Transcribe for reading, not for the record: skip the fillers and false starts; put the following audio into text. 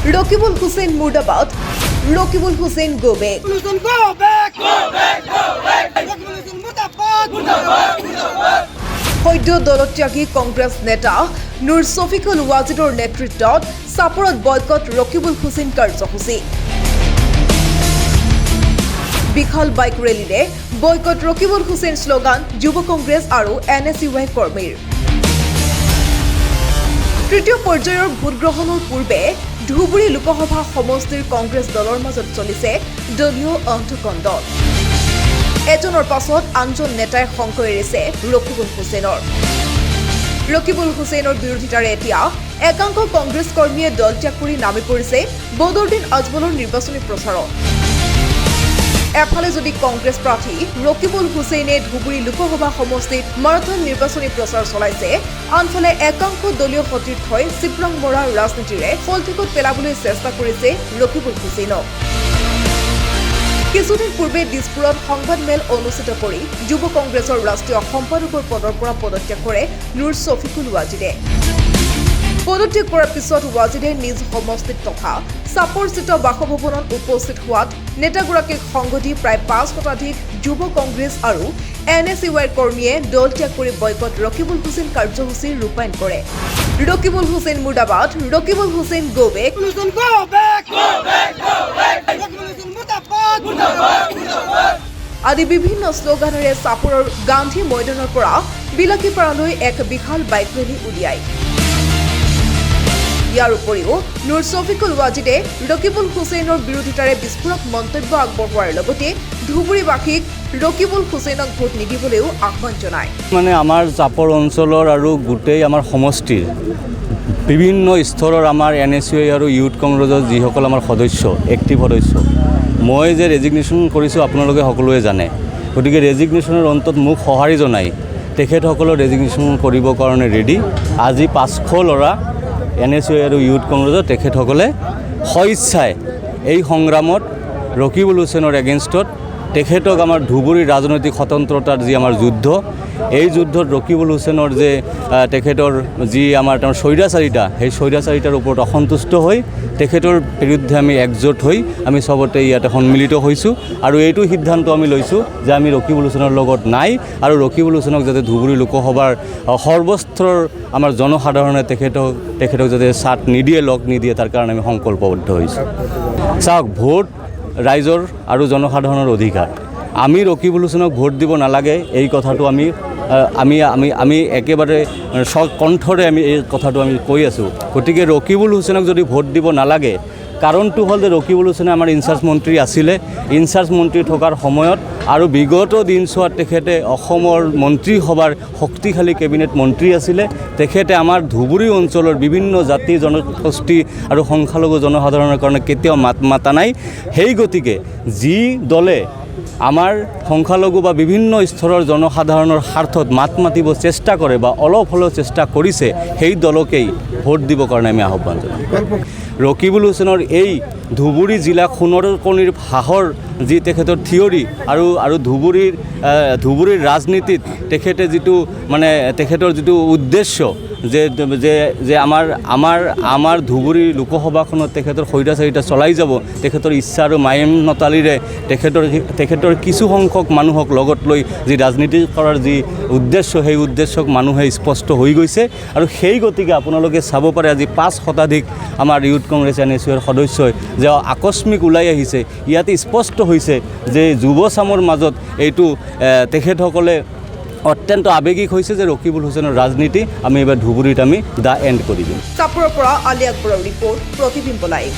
Rokibul Hussain Murdabaud, Rokibul Hussain go back. সদ্য দলত্যাগী কংগ্ৰেছ নেতা নুৰ ছফিকুল ৱাজিদৰ নেতৃত্বত চাপৰত বয়কট ৰকিবুল হুছেইন কাৰ্যসূচী বিশাল বাইক ৰেলীৰে বয়কট ৰকিবুল হুছেইন শ্লোগান যুৱ কংগ্ৰেছ আৰু NSUI কৰ্মীৰ তৃতীয় পৰ্যায়ৰ ভোটগ্ৰহণৰ পূৰ্বে ধুবুৰী লোকসভা সমষ্টিৰ কংগ্ৰেছ দলৰ মাজত চলিছে দলীয় অন্তকন্দল এজনৰ পাছত আনজন নেতাই সংক এৰিছে ৰকিবুল হুছেইনৰ বিৰোধিতাৰে এতিয়া একাংশ কংগ্ৰেছ কৰ্মীয়ে দল ত্যাগ কৰি নামি পৰিছে বদৰুদ্দিন আজমলৰ নিৰ্বাচনী প্ৰচাৰত এফালে যদি কংগ্ৰেছ প্ৰাৰ্থী ৰকিবুল হুছেইনে ধুবুৰী লোকসভা সমষ্টিত মাৰাথন নিৰ্বাচনী প্ৰচাৰ চলাইছে আনফালে একাংশ দলীয় সতীৰ্থই চিপৰাং মৰাৰ ৰাজনীতিৰে ফলঠিকত পেলাবলৈ চেষ্টা কৰিছে ৰকিবুল হুছেইনক কিছুদিন পূৰ্বে দিছপুৰত সংবাদমেল অনুষ্ঠিত কৰি যুৱ কংগ্ৰেছৰ ৰাষ্ট্ৰীয় সম্পাদকৰ পদৰ পৰা পদত্যাগ কৰে নুৰ ছফিকুল ৱাজিদে পদত্যাগ কৰাৰ পিছত ৱাজিদে নিজ সমষ্টিত তথা চাপৰস্থিত বাসভৱনত উপস্থিত হোৱাত নেতাগৰাকীক সংগ দি প্ৰায় 5 শতাধিক যুৱ কংগ্ৰেছ আৰু NSUI কৰ্মীয়ে দল ত্যাগ কৰি বয়কট ৰকিবুল হুছেইন কাৰ্যসূচী ৰূপায়ণ কৰে ৰকিবুল হুছেইন মুৰ্দাবাদ ৰকিবুল হুছেইন গো বেক আদি বিভিন্ন শ্লোগানেৰে চাপৰৰ গান্ধী ময়দানৰ পৰা বিলাকীপাৰালৈ এক বিশাল বাইক ৰেলী উলিয়ায় ইয়াৰ উপৰিও নুৰ ছফিকুল ৱাজিদে ৰকিবুল হুছেইনৰ বিৰোধিতাৰে বিস্ফোৰক মন্তব্য আগবঢ়োৱাৰ লগতে ধুবুৰীবাসীক ৰকিবুল হুছেইনক ভোট নিদিবলৈও আহ্বান জনায় মানে আমাৰ চাপৰ অঞ্চলৰ আৰু গোটেই আমাৰ সমষ্টিৰ বিভিন্ন স্তৰৰ আমাৰ NSUI আৰু ইউথ কংগ্ৰেছৰ যিসকল আমাৰ সদস্য এক্টিভ সদস্য মই যে ৰেজিগনেশ্যন কৰিছোঁ আপোনালোকে সকলোৱে জানে গতিকে ৰেজিগনেশ্যনৰ অন্তত মোক সঁহাৰি জনাই তেখেতসকলৰ ৰেজিগনেশ্যন কৰিবৰ কাৰণে ৰেডি আজি 500 ল'ৰা NSUI আৰু ইউথ কংগ্ৰেছৰ তেখেতসকলে স্বেচ্ছাই এই সংগ্ৰামত ৰকিবুল হুছেইনৰ এগেইনষ্টত তেখেতক আমাৰ ধুবুৰী ৰাজনৈতিক স্বতন্ত্ৰতাৰ যি আমাৰ যুদ্ধ এই যুদ্ধত ৰকিবুল হুছেইনৰ যে তেখেতৰ যি আমাৰ তেওঁৰ স্বৈৰাচাৰিতা সেই স্বৈৰাচাৰিতাৰ ওপৰত অসন্তুষ্ট হৈ তেখেতৰ বিৰুদ্ধে আমি একজোট হৈ আমি সবতে ইয়াতে সন্মিলিত হৈছোঁ আৰু এইটো সিদ্ধান্ত আমি লৈছোঁ যে আমি ৰকিবুল হুছেইনৰ লগত নাই আৰু ৰকিবুল হুছেইনক যাতে ধুবুৰী লোকসভাৰ সৰ্বস্তৰৰ আমাৰ জনসাধাৰণে তেখেতক যাতে চাট নিদিয়ে লগ নিদিয়ে তাৰ কাৰণে আমি সংকল্পবদ্ধ হৈছোঁ চাওক ভোট ৰাইজৰ আৰু জনসাধাৰণৰ অধিকাৰ আমি ৰকিবুল হুছেইনক ভোট দিব নালাগে এই কথাটো আমি একেবাৰে কণ্ঠৰে আমি এই কথাটো আমি কৈ আছোঁ গতিকে ৰকিবুল হুছেইনক যদি ভোট দিব নালাগে কাৰণটো হ'ল যে ৰকিবুল হুছেইনে আমাৰ ইনচাৰ্জ মন্ত্ৰী আছিলে ইনচাৰ্জ মন্ত্ৰী থকাৰ সময়ত আৰু বিগত দিনছোৱাত তেখেতে অসমৰ মন্ত্ৰীসভাৰ শক্তিশালী কেবিনেট মন্ত্ৰী আছিলে তেখেতে আমাৰ ধুবুৰী অঞ্চলৰ বিভিন্ন জাতি জনগোষ্ঠী আৰু সংখ্যালঘু জনসাধাৰণৰ কাৰণে কেতিয়াও মাত মাতা নাই সেই গতিকে যি দলে আমাৰ সংখ্যালঘু বা বিভিন্ন স্তৰৰ জনসাধাৰণৰ স্বাৰ্থত মাত মাতিব চেষ্টা কৰে বা অলপ হ'লেও চেষ্টা কৰিছে সেই দলকেই ভোট দিবৰ কাৰণে আমি আহ্বান জনাওঁ ৰকিবুল হুছেইনৰ এই ধুবুৰী জিলা সোণৰ কণীৰ হাঁহৰ যি তেখেতৰ থিয়ৰী আৰু ধুবুৰীৰ ৰাজনীতিত তেখেতে যিটো মানে তেখেতৰ যিটো উদ্দেশ্য যে আমাৰ ধুবুৰী লোকসভাখনত তেখেতৰ স্বৈৰাচাৰিতা চলাই যাব তেখেতৰ ইচ্ছা আৰু মায়মতালিৰে তেখেতৰ কিছু সংখ্যক মানুহক লগত লৈ যি ৰাজনীতি কৰাৰ যি উদ্দেশ্য সেই উদ্দেশ্যক মানুহে স্পষ্ট হৈ গৈছে আৰু সেই গতিকে আপোনালোকে চাব পাৰে আজি 5 শতাধিক আমাৰ ইউথ কংগ্ৰেছ NSUIৰ সদস্যই যে আকস্মিক ওলাই আহিছে ইয়াতে স্পষ্ট হৈছে যে যুৱচামৰ মাজত এইটো তেখেতসকলে অত্যন্ত আবেগিক হৈছে যে ৰকিবুল হুছেইনৰ ৰাজনীতি আমি এবাৰ ধুবুৰীত আমি দা এণ্ড কৰি দিম চাপৰৰ পৰা আলী আকবৰৰ ৰিপৰ্ট প্ৰতিবিম্ব লাইভ